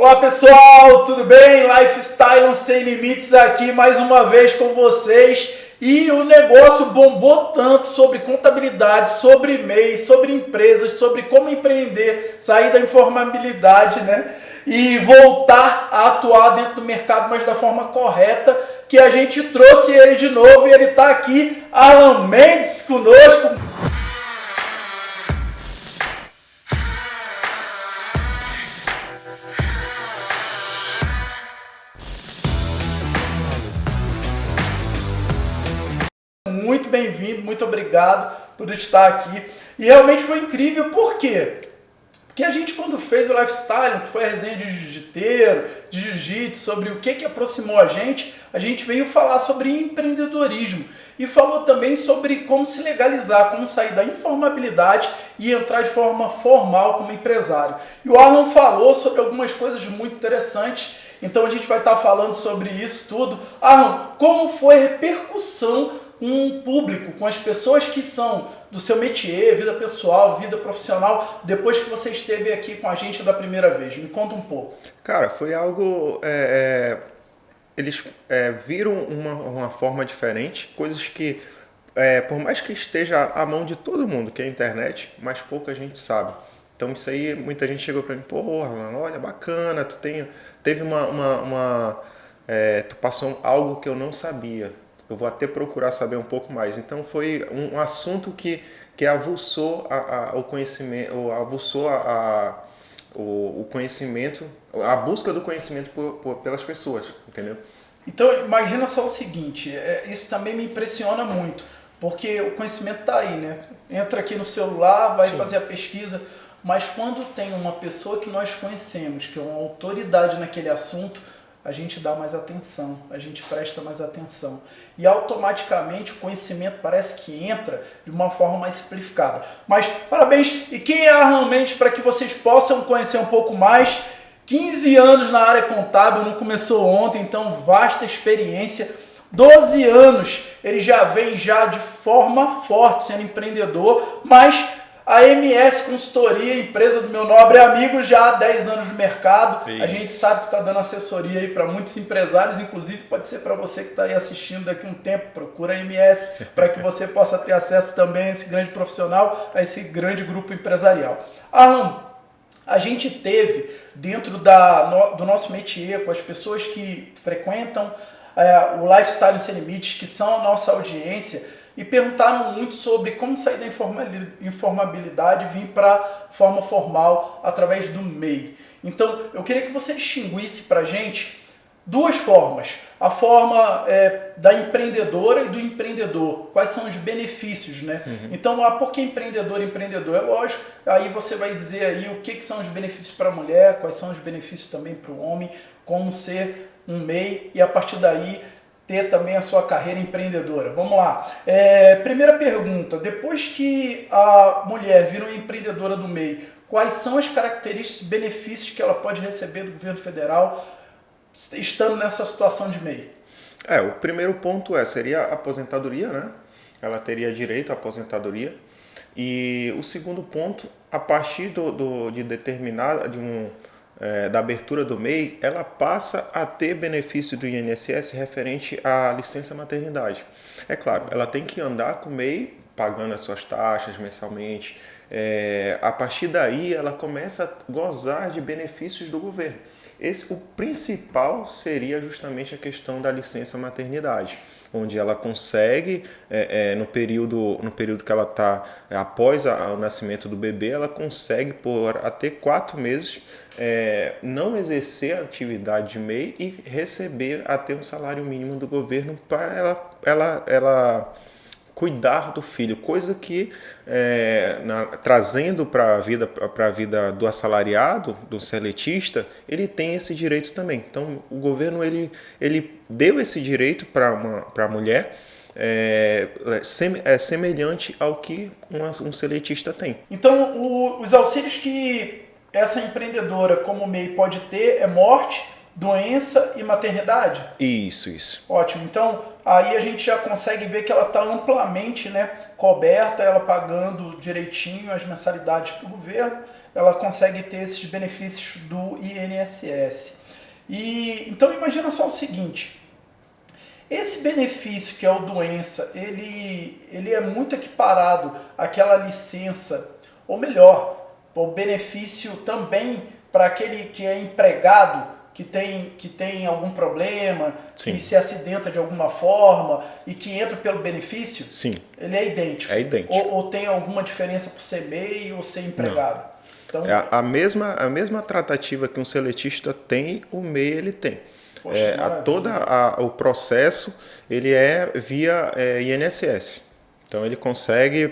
Olá pessoal, tudo bem? Lifestyle Sem Limites aqui mais uma vez com vocês. E o negócio bombou tanto sobre contabilidade, sobre MEI, sobre empresas, sobre como empreender, sair da informabilidade, né? E voltar a atuar dentro do mercado, mas da forma correta, que a gente trouxe ele de novo e ele está aqui, Arlan Mendes, conosco. Muito bem-vindo, muito obrigado por estar aqui. E realmente foi incrível, por quê? Porque a gente, quando fez o Lifestyle, que foi a resenha de jiu-jiteiro, de jiu-jitsu, sobre o que aproximou a gente veio falar sobre empreendedorismo e falou também sobre como se legalizar, como sair da informabilidade e entrar de forma formal como empresário. E o Arlan falou sobre algumas coisas muito interessantes, então a gente vai estar falando sobre isso tudo. Arlan, como foi a repercussão com o público, com as pessoas que são do seu métier, vida pessoal, vida profissional, depois que você esteve aqui com a gente da primeira vez? Me conta um pouco. Cara, foi algo... eles viram uma forma diferente, coisas que, por mais que esteja à mão de todo mundo, que é a internet, mas pouca gente sabe. Então isso aí, muita gente chegou pra mim, porra, mano, olha, bacana, teve tu passou algo que eu não sabia. Eu vou até procurar saber um pouco mais. Então foi um assunto que avuçou o conhecimento, o conhecimento, a busca do conhecimento pelas pessoas, entendeu? Então imagina só o seguinte, isso também me impressiona muito, porque o conhecimento está aí, né? Entra aqui no celular, vai fazer a pesquisa, mas quando tem uma pessoa que nós conhecemos, que é uma autoridade naquele assunto, a gente dá mais atenção, a gente presta mais atenção. E automaticamente o conhecimento parece que entra de uma forma mais simplificada. Mas parabéns! E quem é Arlan Mendes, para que vocês possam conhecer um pouco mais? 15 anos na área contábil, não começou ontem, então vasta experiência. 12 anos ele já vem de forma forte sendo empreendedor, mas a MS Consultoria, empresa do meu nobre amigo, já há 10 anos no mercado. Isso. A gente sabe que está dando assessoria aí para muitos empresários, inclusive pode ser para você que está aí assistindo daqui a um tempo, procura a MS para que você possa ter acesso também a esse grande profissional, a esse grande grupo empresarial. Arlan, a gente teve dentro do nosso métier, com as pessoas que frequentam o Lifestyle Sem Limites, que são a nossa audiência, e perguntaram muito sobre como sair da informabilidade e vir para a forma formal através do MEI. Então, eu queria que você distinguisse para a gente duas formas. A forma da empreendedora e do empreendedor. Quais são os benefícios, né? Uhum. Então, por que empreendedor? Empreendedor é lógico. Aí você vai dizer aí o que são os benefícios para a mulher, quais são os benefícios também para o homem, como ser um MEI e a partir daí ter também a sua carreira empreendedora. Vamos lá. Primeira pergunta. Depois que a mulher vira uma empreendedora do MEI, quais são as características e benefícios que ela pode receber do governo federal estando nessa situação de MEI? O primeiro ponto seria a aposentadoria, né? Ela teria direito à aposentadoria. E o segundo ponto, a partir da abertura do MEI, ela passa a ter benefício do INSS referente à licença maternidade. É claro, ela tem que andar com o MEI, pagando as suas taxas mensalmente. A partir daí, ela começa a gozar de benefícios do governo. O principal seria justamente a questão da licença maternidade, onde ela consegue, no período que ela está após o nascimento do bebê, ela consegue por até 4 meses não exercer a atividade de MEI e receber até um salário mínimo do governo para ela cuidar do filho, coisa que trazendo para a vida do assalariado, do seletista, ele tem esse direito também. Então o governo ele deu esse direito para a mulher, semelhante ao que um seletista tem. Então os auxílios que essa empreendedora como MEI pode ter morte, doença e maternidade? Isso. Ótimo. Então, aí a gente já consegue ver que ela está amplamente, né, coberta, ela pagando direitinho as mensalidades para o governo. ela consegue ter esses benefícios do INSS. E então imagina só o seguinte, esse benefício que é o doença, ele é muito equiparado àquela licença, ou melhor, o benefício também para aquele que é empregado, que tem algum problema, Sim. que se acidenta de alguma forma e que entra pelo benefício. Sim. Ele é idêntico. É idêntico. Ou tem alguma diferença por ser MEI ou ser empregado? Então, é a mesma tratativa que um seletista tem, o MEI ele tem. Poxa, o processo ele é via INSS. Então ele consegue,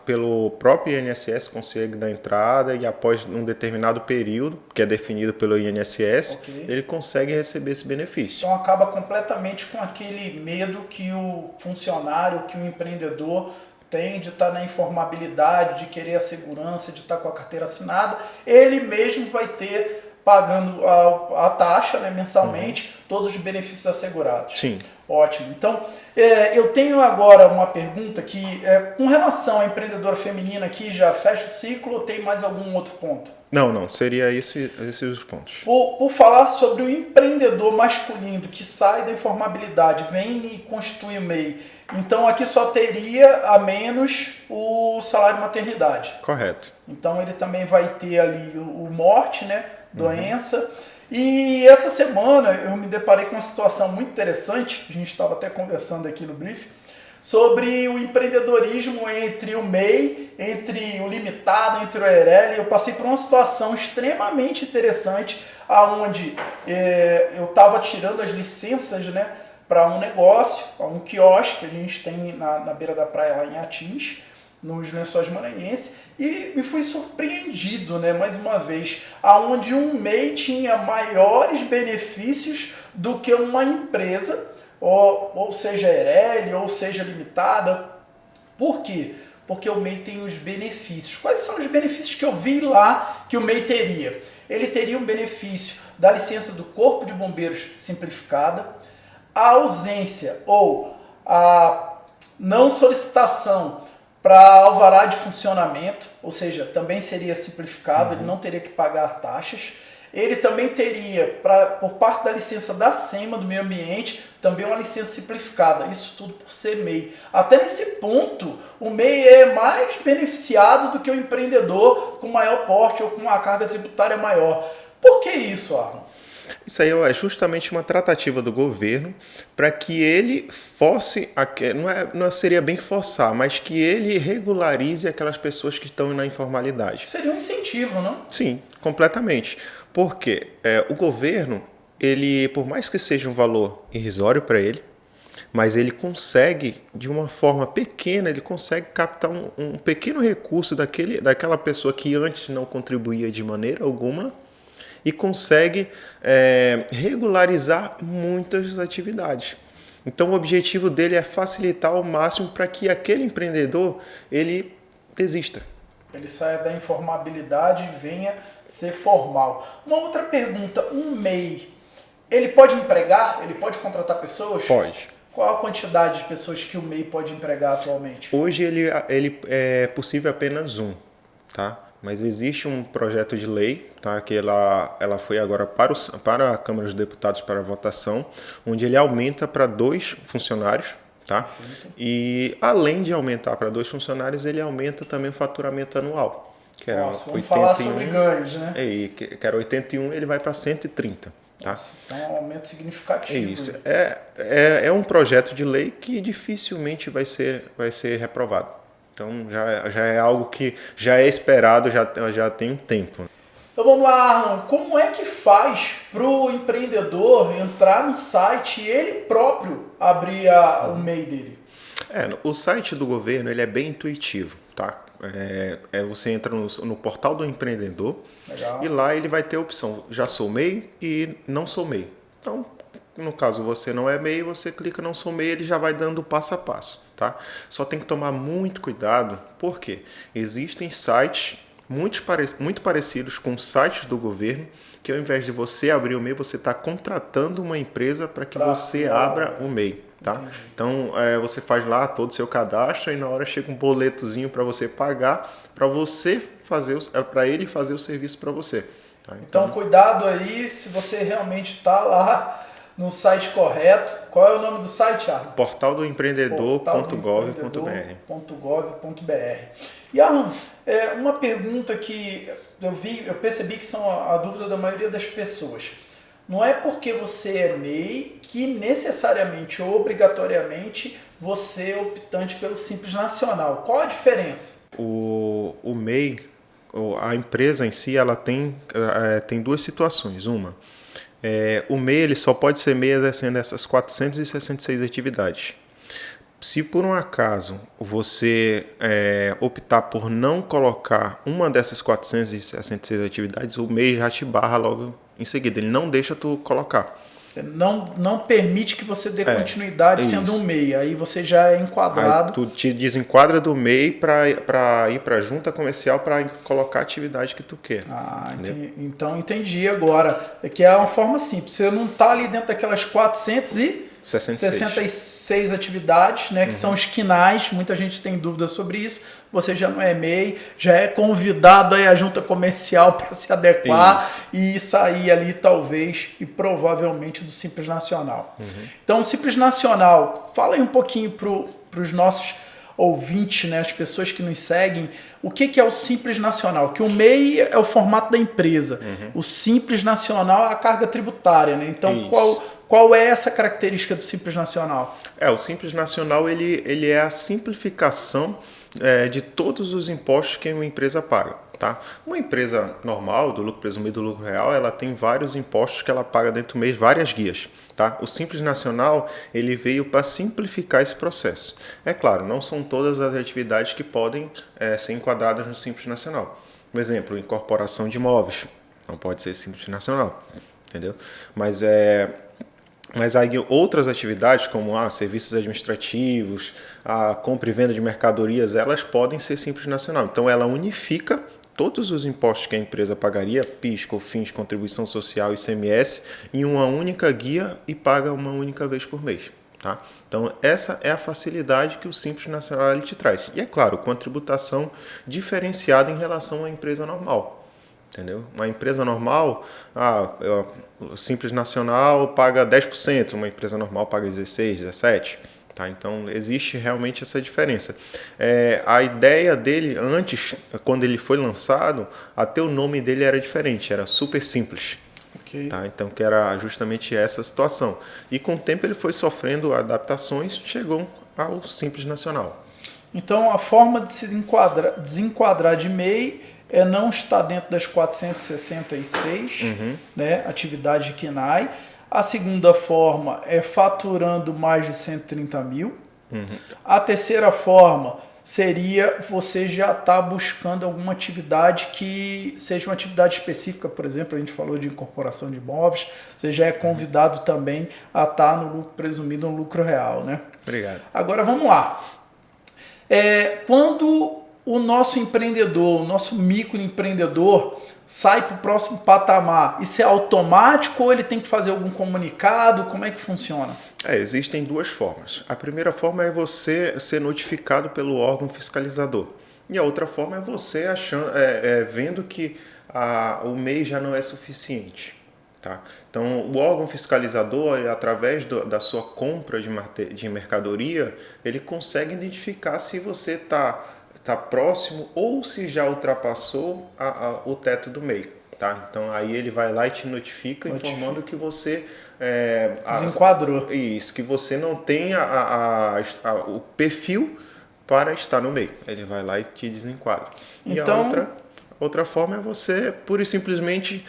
pelo próprio INSS, consegue dar entrada e após um determinado período, que é definido pelo INSS, ele consegue receber esse benefício. Então acaba completamente com aquele medo que o funcionário, que o empreendedor tem de estar na informabilidade, de querer a segurança, de estar com a carteira assinada. Ele mesmo vai ter, pagando a taxa, né, mensalmente, todos os benefícios assegurados. Sim. Ótimo. Então, eu tenho agora uma pergunta que, com relação à empreendedora feminina aqui, já fecha o ciclo ou tem mais algum outro ponto? Não. Seria esses os pontos. Por falar sobre o empreendedor masculino que sai da informabilidade, vem e constitui o MEI, então aqui só teria a menos o salário maternidade. Correto. Então ele também vai ter ali o morte, né? Doença. E essa semana eu me deparei com uma situação muito interessante, a gente estava até conversando aqui no brief, sobre o empreendedorismo entre o MEI, entre o limitado, entre o EIRELI. Eu passei por uma situação extremamente interessante, onde eu estava tirando as licenças, né, para um negócio, um quiosque que a gente tem na beira da praia lá em Atins, nos Lençóis Maranhenses, e me fui surpreendido, né, mais uma vez, aonde um MEI tinha maiores benefícios do que uma empresa, ou seja, EIRELI, ou seja, limitada. Por quê? Porque o MEI tem os benefícios. Quais são os benefícios que eu vi lá que o MEI teria? Ele teria um benefício da licença do Corpo de Bombeiros simplificada, a ausência ou a não solicitação para alvará de funcionamento, ou seja, também seria simplificado, ele não teria que pagar taxas. Ele também teria, por parte da licença da SEMA, do meio ambiente, também uma licença simplificada. Isso tudo por ser MEI. Até nesse ponto, o MEI é mais beneficiado do que o empreendedor com maior porte ou com uma carga tributária maior. Por que isso, Arno? Isso aí é justamente uma tratativa do governo para que ele force, não seria bem forçar, mas que ele regularize aquelas pessoas que estão na informalidade. Seria um incentivo, não? Sim, completamente. Porque o governo, ele, por mais que seja um valor irrisório para ele, mas ele consegue, de uma forma pequena, ele consegue captar um pequeno recurso daquela pessoa que antes não contribuía de maneira alguma, e consegue regularizar muitas atividades. Então o objetivo dele é facilitar ao máximo para que aquele empreendedor ele desista. Ele saia da informabilidade e venha ser formal. Uma outra pergunta, um MEI, ele pode empregar? Ele pode contratar pessoas? Pode. Qual a quantidade de pessoas que o MEI pode empregar atualmente? Hoje ele é possível apenas um, tá? Mas existe um projeto de lei, tá, que ela foi agora para a Câmara dos Deputados para votação, onde ele aumenta para 2 funcionários, tá? E além de aumentar para 2 funcionários, ele aumenta também o faturamento anual. Que era Nossa, vamos falar sobre ganhos, né? Que era 81, ele vai para 130. Tá? Nossa, então é um aumento significativo. É isso. É um projeto de lei que dificilmente vai ser reprovado. Então já é algo que já é esperado, já tem um tempo. Então vamos lá, Arnon. Como é que faz para o empreendedor entrar no site e ele próprio abrir o MEI dele? O site do governo ele é bem intuitivo, tá? Você entra no portal do empreendedor. Legal. E lá ele vai ter a opção já sou MEI e não sou MEI. Então, no caso você não é MEI, você clica não sou MEI, ele já vai dando passo a passo. Tá? Só tem que tomar muito cuidado, porque existem sites muito parecidos com sites do governo, que ao invés de você abrir o MEI, você está contratando uma empresa para que você abra o MEI. Tá? Então você faz lá todo o seu cadastro e na hora chega um boletozinho para você pagar, para você fazer, para ele fazer o serviço para você. Tá? Então, cuidado aí se você realmente está lá no site correto. Qual é o nome do site, Arlon? portaldoempreendedor.gov.br. E Arlon, uma pergunta que eu percebi que são a dúvida da maioria das pessoas. Não é porque você é MEI que necessariamente ou obrigatoriamente você é optante pelo Simples Nacional. Qual a diferença? O MEI, a empresa em si, ela tem duas situações. Uma, o MEI ele só pode ser MEI exercendo essas 466 atividades. Se por um acaso você optar por não colocar uma dessas 466 atividades, o MEI já te barra logo em seguida. Ele não deixa tu colocar. Não permite que você dê continuidade sendo um MEI. Aí você já é enquadrado. Aí tu te desenquadra do MEI para ir para a junta comercial para colocar a atividade que tu quer. Então entendi agora. Que é uma forma simples. Você não está ali dentro daquelas 466 atividades, né, que são os quinais. Muita gente tem dúvida sobre isso. Você já não é MEI, já é convidado aí à junta comercial para se adequar e sair ali talvez e provavelmente do Simples Nacional. Então o Simples Nacional, fala aí um pouquinho para os nossos ouvintes, né, as pessoas que nos seguem, o que é o Simples Nacional? Que o MEI é o formato da empresa, o Simples Nacional é a carga tributária, né? Então qual é essa característica do Simples Nacional? O Simples Nacional ele é a simplificação de todos os impostos que uma empresa paga. Tá? Uma empresa normal, do lucro presumido do lucro real, ela tem vários impostos que ela paga dentro do mês, várias guias. Tá? O Simples Nacional ele veio para simplificar esse processo. É claro, não são todas as atividades que podem ser enquadradas no Simples Nacional. Por exemplo, incorporação de imóveis, não pode ser Simples Nacional, entendeu? Mas aí outras atividades, como serviços administrativos, a compra e venda de mercadorias, elas podem ser Simples Nacional. Então ela unifica todos os impostos que a empresa pagaria, PIS, COFINS, contribuição social e ICMS, em uma única guia e paga uma única vez por mês. Tá? Então essa é a facilidade que o Simples Nacional ele te traz. E é claro, com a tributação diferenciada em relação à empresa normal. Entendeu? Uma empresa normal, o Simples Nacional paga 10%, uma empresa normal paga 16%, 17%. Tá? Então, existe realmente essa diferença. A ideia dele, antes, quando ele foi lançado, até o nome dele era diferente, era Super Simples. Okay. Tá? Então, que era justamente essa situação. E com o tempo ele foi sofrendo adaptações, chegou ao Simples Nacional. Então, a forma de se desenquadrar de MEI é não estar dentro das 466 né, atividades de KNAI. A segunda forma é faturando mais de 130 mil. A terceira forma seria você já estar buscando alguma atividade que seja uma atividade específica. Por exemplo, a gente falou de incorporação de imóveis. Você já é convidado também a estar no lucro presumido, no lucro real. Né? Obrigado. Agora, vamos lá. Quando o nosso empreendedor, o nosso microempreendedor sai para o próximo patamar, isso é automático ou ele tem que fazer algum comunicado? Como é que funciona? Existem duas formas. A primeira forma é você ser notificado pelo órgão fiscalizador. E a outra forma é você vendo que o MEI já não é suficiente. Tá? Então, o órgão fiscalizador, através da sua compra de mercadoria, ele consegue identificar se você está próximo ou se já ultrapassou o teto do MEI. Tá? Então aí ele vai lá e te notifica. Informando que você desenquadrou. Isso, que você não tem o perfil para estar no MEI. Ele vai lá e te desenquadra. Então, e a outra forma é você pura e simplesmente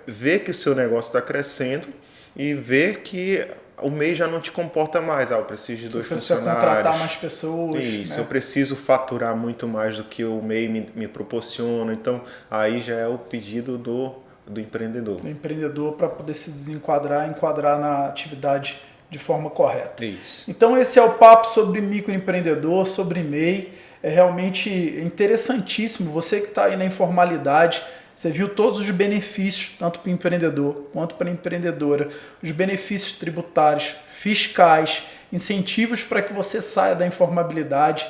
ver que o seu negócio está crescendo e ver que o MEI já não te comporta mais. Eu preciso de 2 funcionários. Você precisa contratar mais pessoas. Isso, né? Eu preciso faturar muito mais do que o MEI me proporciona. Então, aí já é o pedido do empreendedor. Do empreendedor para poder se enquadrar na atividade de forma correta. Isso. Então, esse é o papo sobre microempreendedor, sobre MEI. É realmente interessantíssimo. Você que está aí na informalidade, você viu todos os benefícios, tanto para o empreendedor quanto para a empreendedora, os benefícios tributários, fiscais, incentivos para que você saia da informabilidade.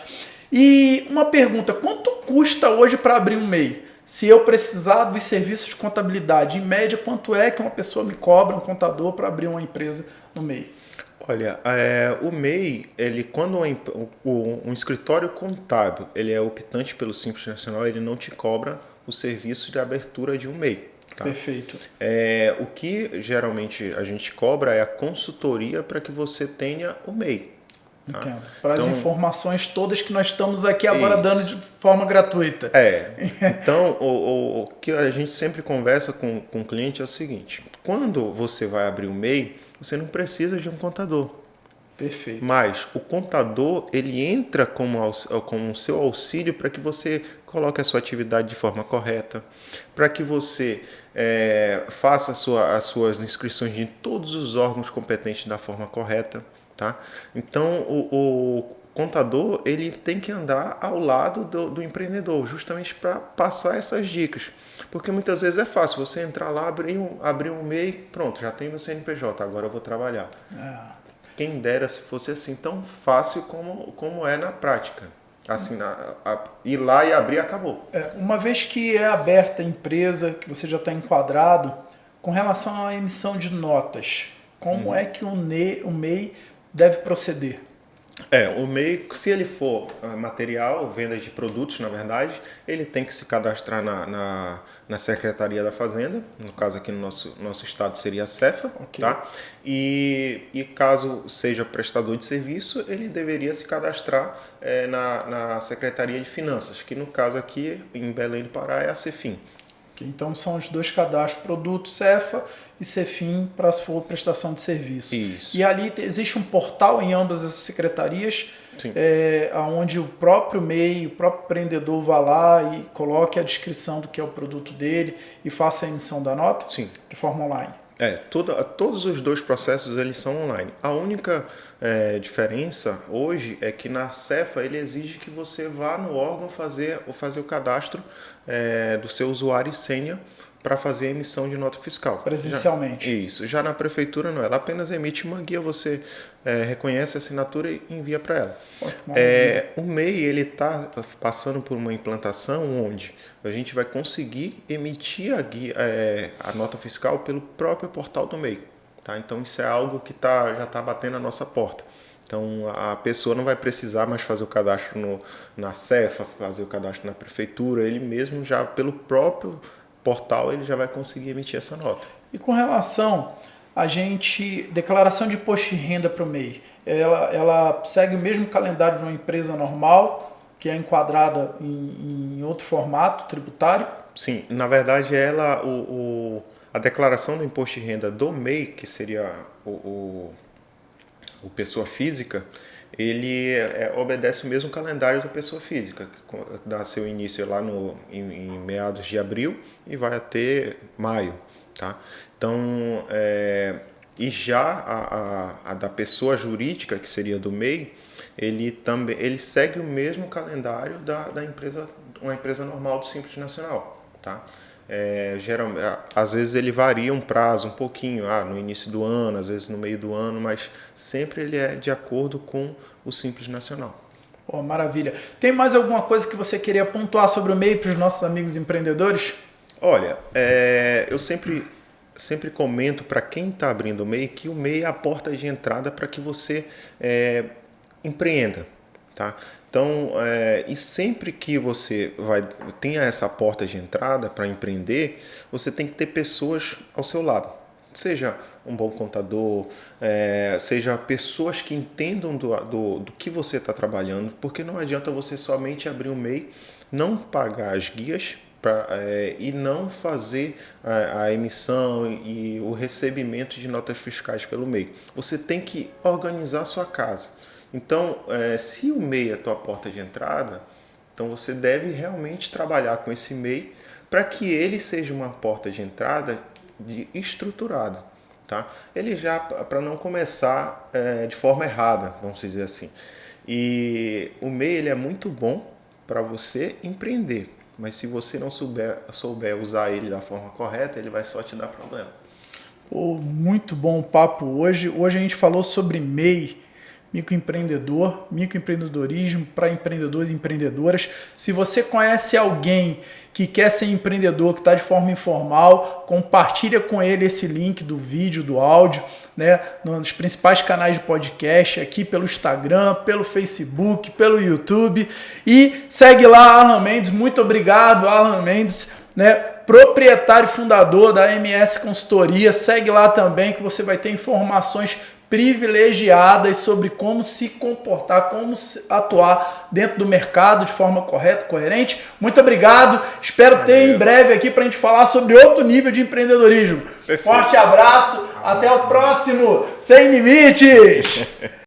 E uma pergunta, quanto custa hoje para abrir um MEI? Se eu precisar dos serviços de contabilidade, em média, quanto é que uma pessoa me cobra, um contador, para abrir uma empresa no MEI? Olha, o MEI, quando um escritório contábil ele é optante pelo Simples Nacional, ele não te cobra o serviço de abertura de um MEI. Tá? Perfeito. O que geralmente a gente cobra é a consultoria para que você tenha o MEI. Tá? Entendo. Para as Então, informações todas que nós estamos aqui agora isso. dando de forma gratuita. Então, o que a gente sempre conversa com o cliente é o seguinte: quando você vai abrir o MEI, você não precisa de um contador. Perfeito. Mas o contador, ele entra como um seu auxílio para que você coloque a sua atividade de forma correta, para que você faça as suas inscrições em todos os órgãos competentes da forma correta. Tá? Então, o contador ele tem que andar ao lado do empreendedor, justamente para passar essas dicas. Porque muitas vezes é fácil você entrar lá, abrir um MEI, pronto, já tenho meu CNPJ, agora eu vou trabalhar. Quem dera se fosse assim tão fácil como é na prática. Assim, ir lá e abrir, acabou. Uma vez que é aberta a empresa, que você já está enquadrado, com relação à emissão de notas, como é que o MEI deve proceder? O MEI, se ele for material, venda de produtos, na verdade, ele tem que se cadastrar na Secretaria da Fazenda, no caso aqui no nosso estado seria a Cefa, Okay. tá? E caso seja prestador de serviço, ele deveria se cadastrar na Secretaria de Finanças, que no caso aqui em Belém do Pará é a Cefim. Então são os dois cadastros, produto Cefa e Cefim, para se for prestação de serviço. Isso. E ali existe um portal em ambas as secretarias, Sim. onde o próprio MEI, o próprio empreendedor vá lá e coloque a descrição do que é o produto dele e faça a emissão da nota? Sim. De forma online. Todos os dois processos eles são online. A única diferença hoje é que na Cefa ele exige que você vá no órgão fazer o cadastro do seu usuário e senha para fazer a emissão de nota fiscal. Presencialmente. Isso. Já na prefeitura não, ela apenas emite uma guia, você reconhece a assinatura e envia para ela. O MEI ele está passando por uma implantação onde a gente vai conseguir emitir a guia, a nota fiscal pelo próprio portal do MEI. Tá? Então isso é algo que já está batendo a nossa porta. Então a pessoa não vai precisar mais fazer o cadastro na Cefa, fazer o cadastro na prefeitura, ele mesmo já pelo próprio portal ele já vai conseguir emitir essa nota. E com relação declaração de imposto de renda para o MEI, ela segue o mesmo calendário de uma empresa normal, que é enquadrada em outro formato tributário? Sim, na verdade a declaração do imposto de renda do MEI, que seria o pessoa física, ele obedece o mesmo calendário da pessoa física, que dá seu início lá em meados de abril e vai até maio. Tá? Então, e já a da pessoa jurídica, que seria do MEI, ele segue o mesmo calendário da empresa, uma empresa normal do Simples Nacional. Tá? Geralmente, às vezes ele varia um prazo um pouquinho, no início do ano, às vezes no meio do ano, mas sempre ele é de acordo com o Simples Nacional. Maravilha. Tem mais alguma coisa que você queria pontuar sobre o MEI para os nossos amigos empreendedores? Olha, eu sempre comento para quem está abrindo o MEI que o MEI é a porta de entrada para que você empreenda. Tá? Então, e sempre que você tenha essa porta de entrada para empreender, você tem que ter pessoas ao seu lado. Seja um bom contador, seja pessoas que entendam do que você está trabalhando, porque não adianta você somente abrir um MEI, não pagar as guias e não fazer a emissão e o recebimento de notas fiscais pelo MEI. Você tem que organizar a sua casa. Então, se o MEI é a tua porta de entrada, então você deve realmente trabalhar com esse MEI para que ele seja uma porta de entrada estruturada. Tá? Ele já, para não começar de forma errada, vamos dizer assim. E o MEI ele é muito bom para você empreender, mas se você não souber usar ele da forma correta, ele vai só te dar problema. Muito bom o papo hoje. Hoje a gente falou sobre MEI. microempreendedorismo para empreendedores e empreendedoras. Se você conhece alguém que quer ser empreendedor, que está de forma informal, compartilha com ele esse link do vídeo, do áudio, né, nos principais canais de podcast, aqui pelo Instagram, pelo Facebook, pelo YouTube, e segue lá Arlan Mendes. Muito obrigado, Arlan Mendes, né, proprietário e fundador da MS Consultoria. Segue lá também que você vai ter informações privilegiadas sobre como se comportar, como atuar dentro do mercado de forma correta, coerente. Muito obrigado. Espero ter em breve aqui para a gente falar sobre outro nível de empreendedorismo. Perfeito. Forte abraço. Até o próximo Sem Limites.